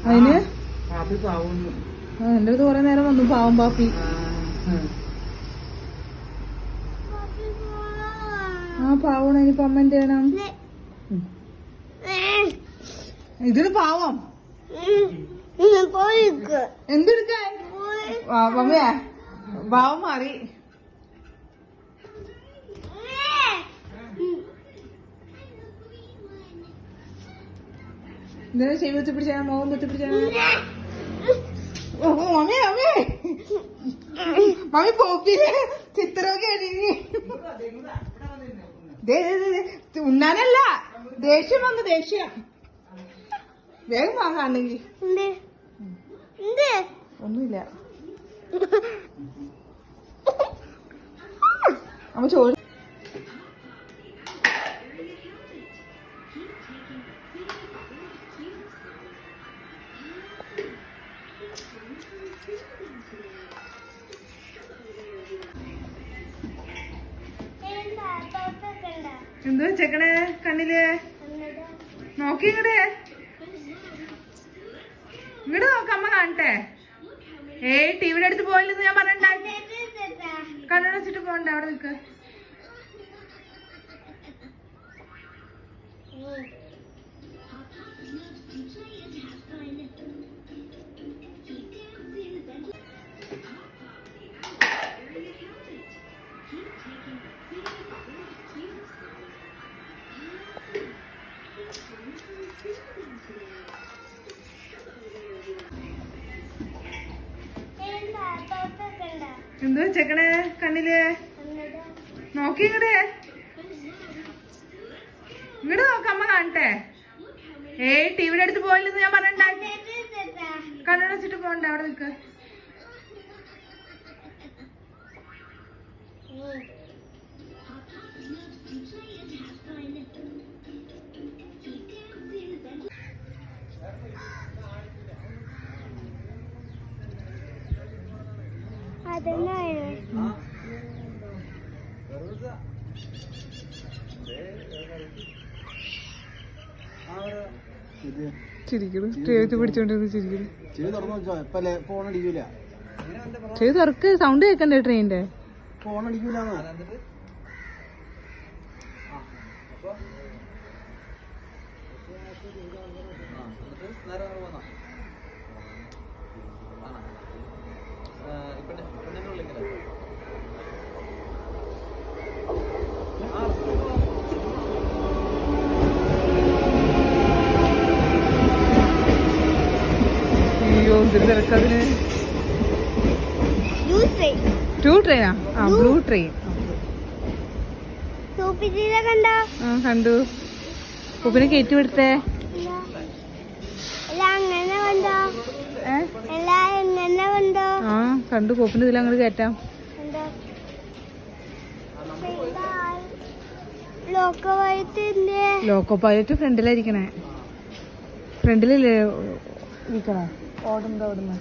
അതിന് എന്റെ അടുത്ത് കൊറേ നേരം വന്നു പാവം പാപ്പി. ആ പാവണം. ഇനിയിപ്പോ അമ്മ എന്ത് ചെയ്യണം? ഇതിന് പാവം എന്തെടുക്കാൻ മമ്മിയാ പാവം മാറി. എന്തിനാ ചെവി വെച്ച് പിടിച്ചാ മോഹം വെച്ച് പിടിച്ചാ? മമ്മി മമ്മി മമ്മി പോപ്പിയില് ചിത്രമൊക്കെ ഉണ്ണാനല്ല, ദേഷ്യം വന്നു. ദേഷ്യം വേഗം വാങ്ങാണെങ്കിൽ ഒന്നുമില്ല. അമ്മ ചോറ് എന്ത് വെച്ചേക്കണേ കണ്ണില്? നോക്കി ഇങ്ങടെ ഇങ്ങോട്ട് നോക്കമ്മ കാണട്ടെ. ടിവിയുടെ അടുത്ത് പോയില്ലെന്ന് ഞാൻ പറഞ്ഞിട്ടുണ്ടായി. കണ്ണട വെച്ചിട്ട് പോകണ്ട, അവിടെ നിൽക്ക്. എന്ത് വെച്ചേക്കണേ കണ്ണില്? നോക്കി ഇങ്ങടെ ഇങ്ങോട്ട് നോക്കമ്മ കാണട്ടെ. ടിവിയുടെ അടുത്ത് പോയില്ലെന്ന് ഞാൻ പറഞ്ഞിട്ടുണ്ടായി. കണ്ണട വെച്ചിട്ട് പോകണ്ട, അവിടെ നിൽക്ക്. ചിരിക്കുന്നു. പിടിച്ചോണ്ടിരുന്ന് ചിരിക്കുന്നു. ചെവി തുറക്ക്, സൗണ്ട് കേക്കണ്ടേ ട്രെയിനിന്റെ? അയ്യോ എന്തൊരു തിരക്കതിന്. ടൂ ട്രെയിനാ? ആ ബ്ലൂ ട്രെയിൻ. കണ്ടു. പൂപ്പിനെ കയറ്റി വിടുത്തേ. ആ കണ്ടു. പൂപ്പിന്റെ ഇതിൽ അങ്ങോട്ട് കയറ്റാം. Loco pilot ഫ്രണ്ടിലായിരിക്കണേ. ഫ്രണ്ടിലല്ലേ ഇരിക്കണേ? ഓടുന്നത് അവിടുന്ന്.